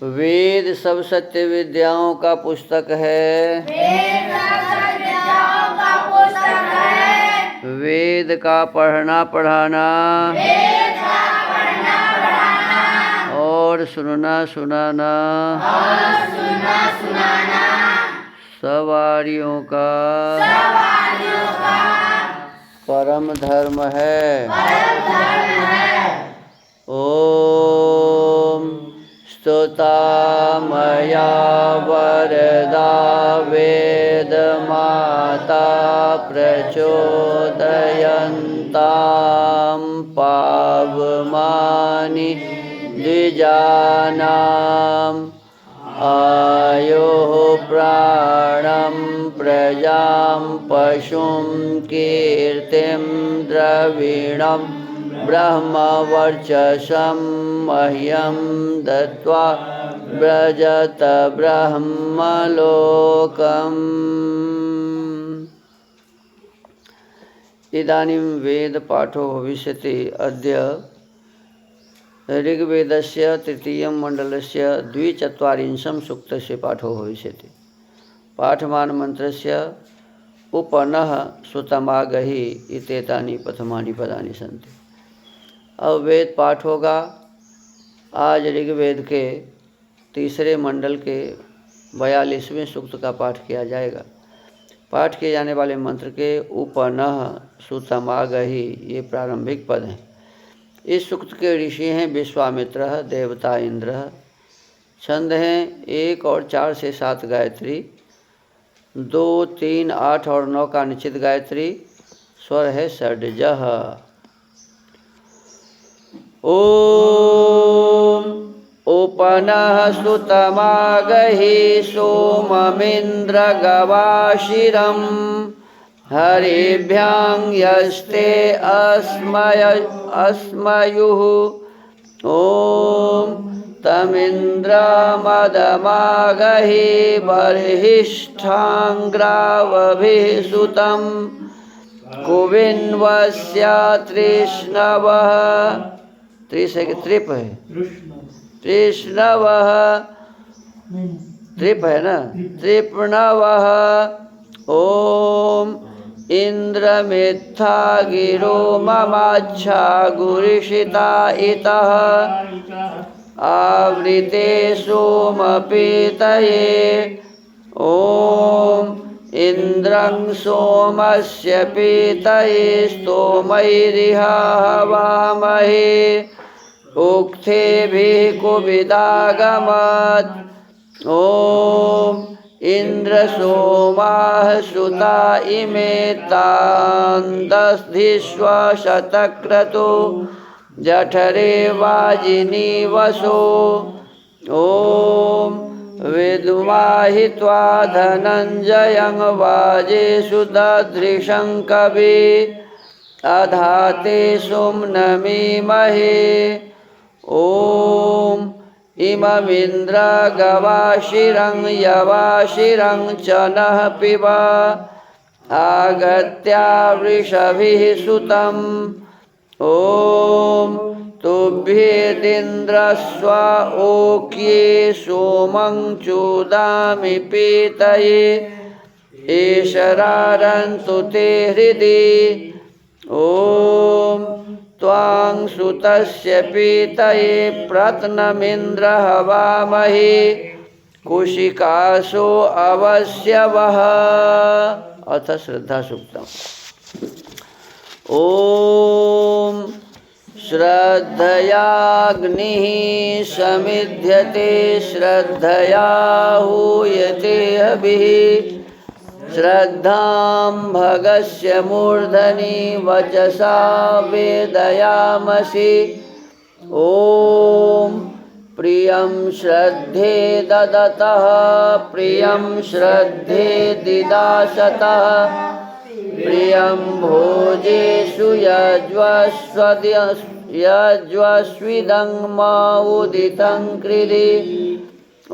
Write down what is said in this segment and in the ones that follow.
वेद सब सत्य विद्याओं का पुस्तक है। वेद का पढ़ना पढ़ाना और सुनना सुनाना सवारियों का परम धर्म है। ओम स्तुता मया वरदा वेद माता प्रचोदयन्तां पावमानि द्विजानाम् आयुः प्राणं प्रजां पशुं कीर्तिं द्रविणं ब्रह्मवर्चसं मह्यं दत्त्वा व्रजत ब्रह्मलोकम्। इदानीं वेदपाठो भविष्यति। अद्य ऋग्वेदस्य तृतीयं मण्डलस्य 24 सूक्तस्य पाठो भविष्यति। पाठमान मन्त्रस्य उपनः सुतमागहि इत्येतानि प्रथमानि पदानि सन्ति। अब वेद पाठ होगा। आज ऋग्वेद के तीसरे मंडल के 42वें सूक्त का पाठ किया जाएगा। पाठ किए जाने वाले मंत्र के उपनः सुतमागहि ये प्रारंभिक पद हैं। इस सूक्त के ऋषि हैं विश्वामित्र, देवता इंद्र। छंद हैं 1 और 4 से 7 गायत्री, 2, 3, 8 और 9 का निश्चित गायत्री। स्वर है षड्जः। ओम उपनः सुतमागहि सोममिन्द्र गवाशिरम् हरिभ्यां यस्ते अस्मयुः। ओम तमिन्द्रमदमागहि बर्हिष्ठांग्रावभिः सुतं कुविन्वस्य तृष्णवः। त्रिप है, तृष्णवः त्रिप है ना, तृप्णवः। ओम इंद्रमित्था गिरो ममाच्छा गुरिषिता इतः आवृते सोमपीतये। ओम इंद्रं सोमस्य पीतये स्तोमैरिह हवामहे उक्थेभिः कुविदागमत्। ओम इंद्र सोमाः सुता इमे तान्दस्धिष्व शतक्रतु जठरे वाजिनीवसो। ओम विद्माहित्वा धनञ्जयं वाजेषु ददृशं कवि अधाते सुम्नमीमहे। ओम इममिन्द्र गवाशिरं यवाशिरं च नः पिब आगत्या वृषभिः सुतम्। ओम तुभ्येदिन्द्रस्व ओक्ये सोमं चूदामि पीतये एषरारन्तु ते हृदि। ओम त्वां सुतस्य पीतये प्रत्नमिन्द्र हवामहे कुशिकासो अवस्यवः। अथ श्रद्धा सूक्तम्। ओम श्रद्धयाग्निः समिध्यते श्रद्धया हूयते हविः श्रद्धां भगस्य मूर्धनि वचसा वेदयामसि। ओम प्रियं श्रद्धे ददतः प्रियं श्रद्धे दिदासतः प्रियं भोजेषु यज्वस्विदं मावुदितं कृधि।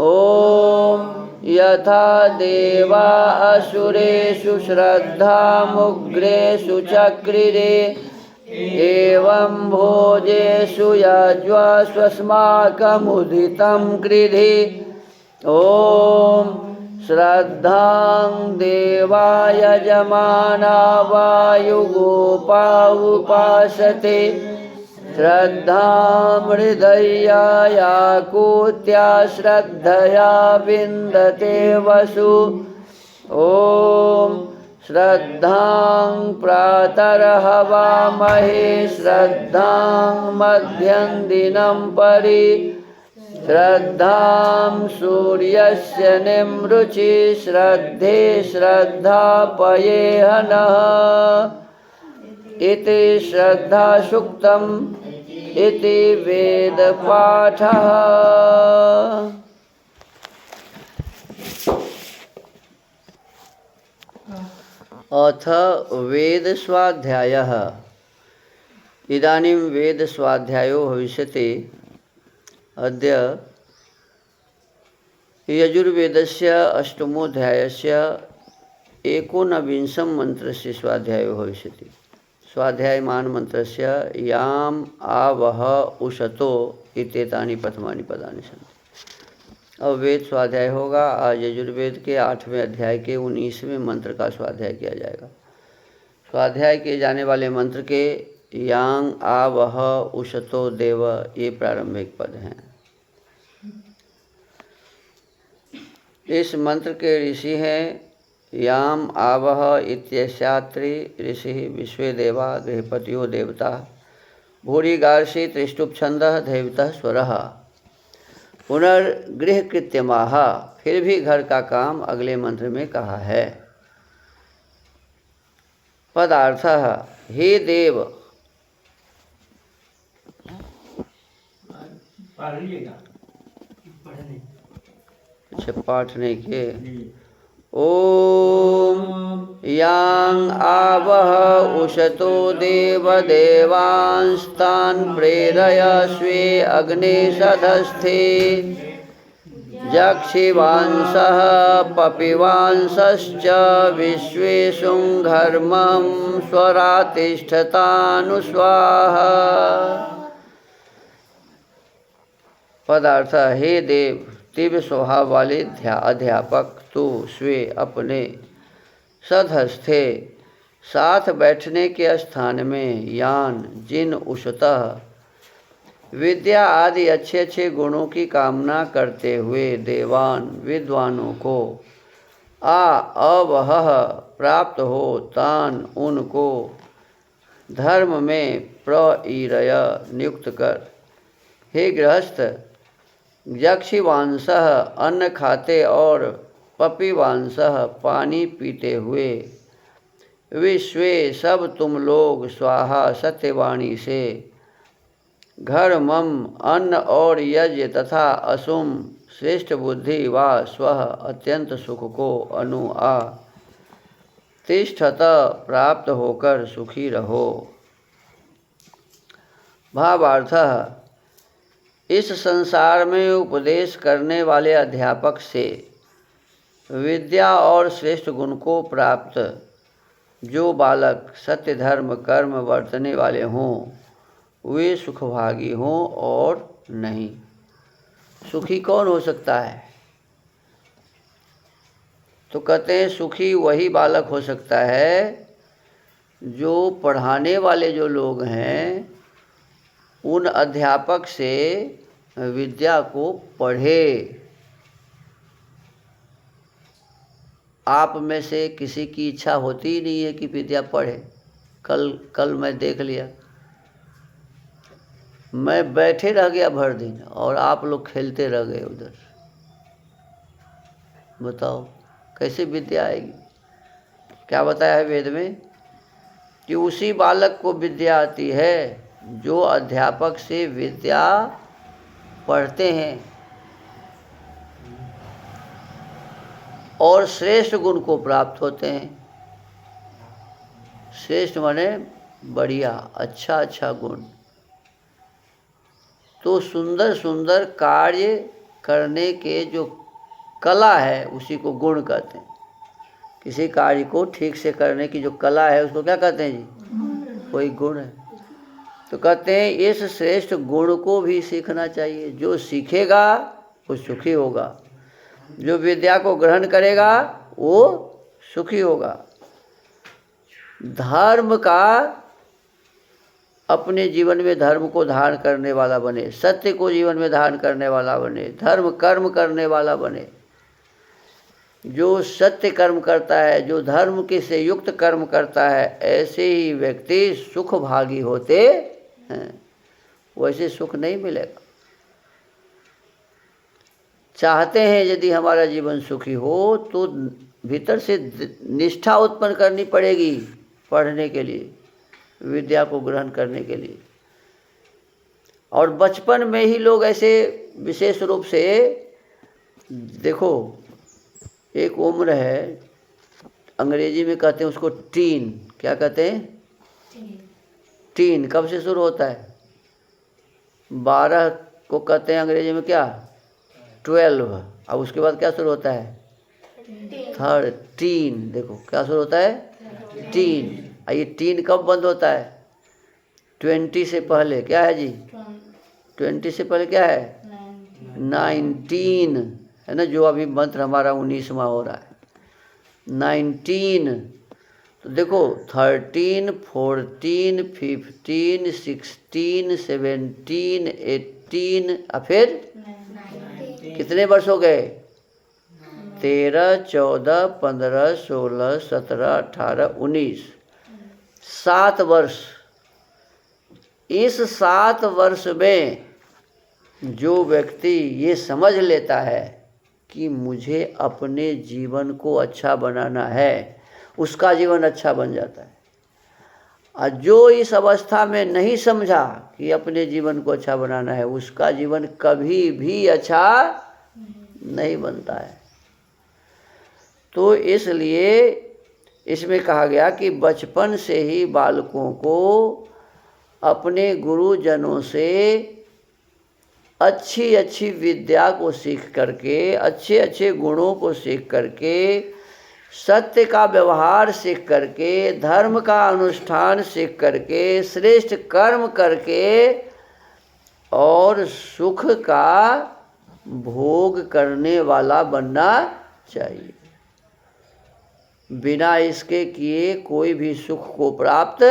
ओम यथा देवा असुरेषु श्रद्धामुग्रेषु चक्रिरे एवं भोजेषु यज्वस्वस्माकमुदितं कृधि ॐ श्रद्धां देवाय जमाना वायुगोपा उपासते श्रद्धां हृदयायाकूत्या श्रद्धया विन्दते वसु ॐ श्रद्धां प्रातर्हवामहे श्रद्धां मध्यं दिनं परि श्रद्धां सूर्यस्य निमृचि श्रद्धे श्रद्धापयेह नः इति श्रद्धासूक्तम् इति वेदपाठः। अथ वेदस्वाध्यायः। इदानीं वेदस्वाध्यायो भविष्यति। अद्य यजुर्वेदस्य अष्टमोऽध्यायस्य एकोनविंशं मन्त्रस्य स्वाध्यायो भविष्यति। स्वाध्यायमान मंत्रस्य याम आवह उषतो इत्येतानि प्रथमानि पदानि सन्ति। अब वेद स्वाध्याय होगा। आज यजुर्वेद के 8वें अध्याय के 19वें मंत्र का स्वाध्याय किया जाएगा। स्वाध्याय किए जाने वाले मंत्र के यांग आवह उषतो देव ये प्रारंभिक पद हैं। इस मंत्र के ऋषि हैं याम आवह इत्यस्यात्रि ऋषि विश्वे देवा गृहपतियो देवता भूरिगार्षि त्रिष्टुप छंदः देवतः स्वरः पुनर्गृह कृत्यमाह। फिर भी घर का काम अगले मंत्र में कहा है। पदार्थः हे देव। अच्छा पाठ नहीं किए। ॐ यांग आवह उषतो देव देवांस्तान् प्रेरय स्वे अग्ने सधस्थे जक्षिवांसः पपिवांसश्च विश्वेषुं घर्मं स्वरातिष्ठतानुस्वाहा। पदार्थ हे देव तीव्र स्वभाव वाले अध्यापक तू स्वे अपने सधस्थे साथ बैठने के स्थान में यान जिन उषतः विद्या आदि अच्छे अच्छे गुणों की कामना करते हुए देवान विद्वानों को अवह प्राप्त हो तान उनको धर्म में प्रईरय नियुक्त कर। हे गृहस्थ यक्षिवांसः अन्न खाते और पपिवांसः पानी पीते हुए विश्वे सब तुम लोग स्वाहा सत्यवाणी से घर्मम अन्न और यज्ञ तथा असुम श्रेष्ठ बुद्धि व स्वः अत्यंत सुख को अनुआ तिष्ठत प्राप्त होकर सुखी रहो। भावार्थः इस संसार में उपदेश करने वाले अध्यापक से विद्या और श्रेष्ठ गुण को प्राप्त जो बालक सत्य धर्म कर्म वर्तने वाले हों वे सुखभागी हों और नहीं। सुखी कौन हो सकता है? तो कहते हैं सुखी वही बालक हो सकता है जो पढ़ाने वाले जो लोग हैं उन अध्यापक से विद्या को पढ़े। आप में से किसी की इच्छा होती ही नहीं है कि विद्या पढ़े। कल मैं देख लिया, मैं बैठे रह गया भर दिन और आप लोग खेलते रह गए उधर। बताओ कैसे विद्या आएगी? क्या बताया है वेद में कि उसी बालक को विद्या आती है जो अध्यापक से विद्या पढ़ते हैं और श्रेष्ठ गुण को प्राप्त होते हैं। श्रेष्ठ माने बढ़िया, अच्छा अच्छा गुण। तो सुंदर सुंदर कार्य करने के जो कला है उसी को गुण कहते हैं। किसी कार्य को ठीक से करने की जो कला है उसको क्या कहते हैं जी? कोई गुण है। तो कहते हैं इस श्रेष्ठ गुण को भी सीखना चाहिए। जो सीखेगा वो सुखी होगा, जो विद्या को ग्रहण करेगा वो सुखी होगा। धर्म का अपने जीवन में धर्म को धारण करने वाला बने, सत्य को जीवन में धारण करने वाला बने, धर्म कर्म करने वाला बने। जो सत्य कर्म करता है, जो धर्म के से युक्त कर्म करता है, ऐसे ही व्यक्ति सुख भागी होते हैं। वैसे सुख नहीं मिलेगा। चाहते हैं यदि हमारा जीवन सुखी हो तो भीतर से निष्ठा उत्पन्न करनी पड़ेगी पढ़ने के लिए, विद्या को ग्रहण करने के लिए। और बचपन में ही लोग ऐसे विशेष रूप से देखो, एक उम्र है, अंग्रेजी में कहते हैं उसको टीन। क्या कहते हैं? टीन। कब से शुरू होता है? 12 को कहते हैं अंग्रेजी में क्या? 12। अब उसके बाद क्या शुरू होता है? 13। देखो क्या शुरू होता है? टीन। ये टीन कब बंद होता है? 20 से पहले। क्या है जी? 20 से पहले क्या है? 19 है ना, जो अभी मंत्र हमारा 19वां हो रहा है, 19। तो देखो 13, 14, 15, 16, 17, 18 और फिर कितने वर्ष हो गए? 13, 14, 15, 16, 17, 18, 19। 7 वर्ष। इस 7 वर्ष में जो व्यक्ति ये समझ लेता है कि मुझे अपने जीवन को अच्छा बनाना है, उसका जीवन अच्छा बन जाता है। और जो इस अवस्था में नहीं समझा कि अपने जीवन को अच्छा बनाना है, उसका जीवन कभी भी अच्छा नहीं बनता है। तो इसलिए इसमें कहा गया कि बचपन से ही बालकों को अपने गुरुजनों से अच्छी अच्छी विद्या को सीख करके, अच्छे अच्छे गुणों को सीख करके, सत्य का व्यवहार सीख करके, धर्म का अनुष्ठान सीख करके, श्रेष्ठ कर्म करके और सुख का भोग करने वाला बनना चाहिए। बिना इसके किए कोई भी सुख को प्राप्त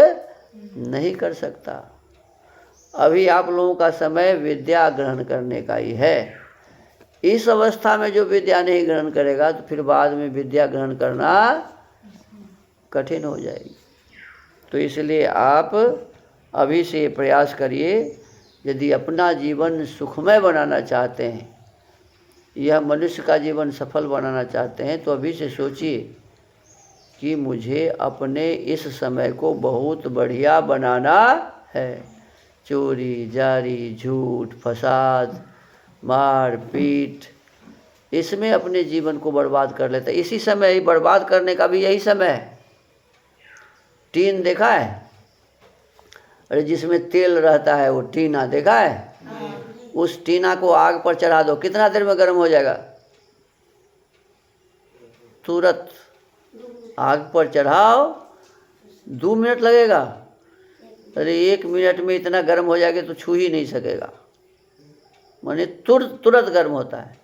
नहीं कर सकता। अभी आप लोगों का समय विद्या ग्रहण करने का ही है। इस अवस्था में जो विद्या नहीं ग्रहण करेगा तो फिर बाद में विद्या ग्रहण करना कठिन हो जाएगी। तो इसलिए आप अभी से प्रयास करिए, यदि अपना जीवन सुखमय बनाना चाहते हैं, यह मनुष्य का जीवन सफल बनाना चाहते हैं, तो अभी से सोचिए कि मुझे अपने इस समय को बहुत बढ़िया बनाना है। चोरी, जारी, झूठ, फसाद, मार पीट, इसमें अपने जीवन को बर्बाद कर लेता है। इसी समय ही बर्बाद करने का भी यही समय है। टीन देखा है? अरे जिसमें तेल रहता है वो टीना देखा है? उस टीना को आग पर चढ़ा दो, कितना देर में गर्म हो जाएगा? तुरंत। आग पर चढ़ाओ, 2 मिनट लगेगा। अरे 1 मिनट में इतना गर्म हो जाएगा तो छू ही नहीं सकेगा, माने तुरंत गर्म होता है।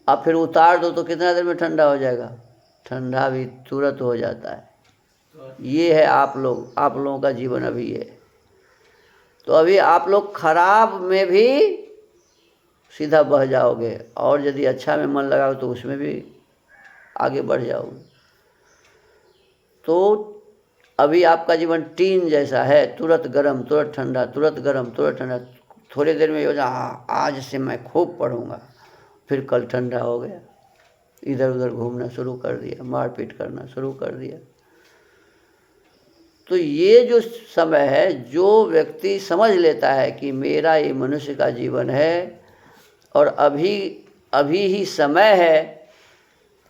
अब फिर उतार दो तो कितना देर में ठंडा हो जाएगा? ठंडा भी तुरंत हो जाता है। ये है आप लोगों का जीवन अभी है। तो अभी आप लोग खराब में भी सीधा बह जाओगे, और यदि अच्छा में मन लगाओ तो उसमें भी आगे बढ़ जाओगे। तो अभी आपका जीवन टीन जैसा है, तुरंत गरम, तुरंत ठंडा, तुरंत गरम, तुरंत ठंडा। थोड़ी देर में ये हो जाए, आज से मैं खूब पढ़ूंगा, फिर कल ठंडा हो गया, इधर उधर घूमना शुरू कर दिया, मारपीट करना शुरू कर दिया। तो ये जो समय है, जो व्यक्ति समझ लेता है कि मेरा ये मनुष्य का जीवन है और अभी ही समय है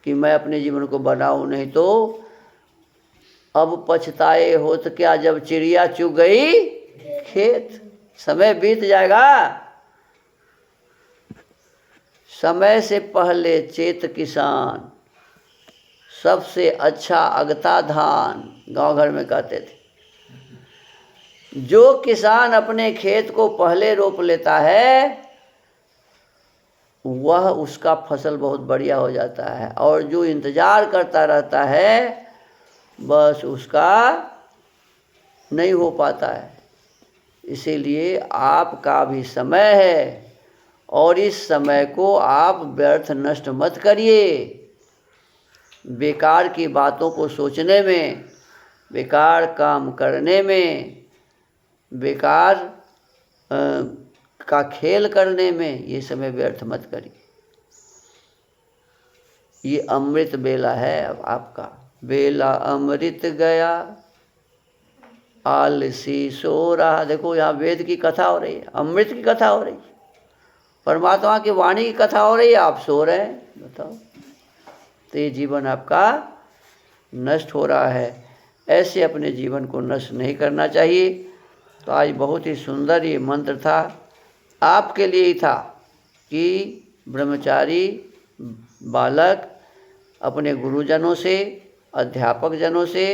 कि मैं अपने जीवन को बनाऊं, नहीं तो अब पछताए हो तो क्या, जब चिड़िया चुग गई खेत। समय बीत जाएगा। समय से पहले चेत किसान, सबसे अच्छा अगता धान, गांव घर में कहते थे। जो किसान अपने खेत को पहले रोप लेता है वह उसका फसल बहुत बढ़िया हो जाता है, और जो इंतज़ार करता रहता है बस उसका नहीं हो पाता है। इसीलिए आपका भी समय है और इस समय को आप व्यर्थ नष्ट मत करिए। बेकार की बातों को सोचने में, बेकार काम करने में, बेकार का खेल करने में ये समय व्यर्थ मत करिए। ये अमृत बेला है अब आपका। बेला अमृत गया आलसी सो रहा। देखो यहाँ वेद की कथा हो रही है, अमृत की कथा हो रही है, परमात्मा की वाणी की कथा हो रही है, आप सो रहे हैं। बताओ, तो ये जीवन आपका नष्ट हो रहा है। ऐसे अपने जीवन को नष्ट नहीं करना चाहिए। तो आज बहुत ही सुंदर ये मंत्र था, आपके लिए ही था कि ब्रह्मचारी बालक अपने गुरुजनों से, अध्यापक जनों से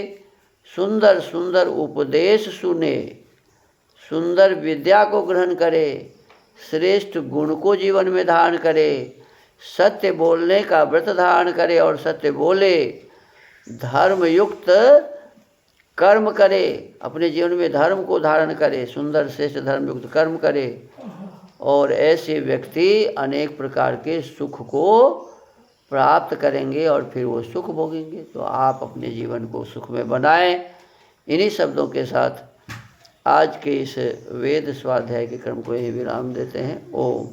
सुंदर सुंदर उपदेश सुने, सुंदर विद्या को ग्रहण करे, श्रेष्ठ गुण को जीवन में धारण करे, सत्य बोलने का व्रत धारण करे और सत्य बोले, धर्मयुक्त कर्म करे, अपने जीवन में धर्म को धारण करे, सुंदर श्रेष्ठ धर्मयुक्त कर्म करे। और ऐसे व्यक्ति अनेक प्रकार के सुख को प्राप्त करेंगे और फिर वो सुख भोगेंगे। तो आप अपने जीवन को सुख में बनाएं। इन्हीं शब्दों के साथ आज के इस वेद स्वाध्याय के क्रम को यही विराम देते हैं। ओम।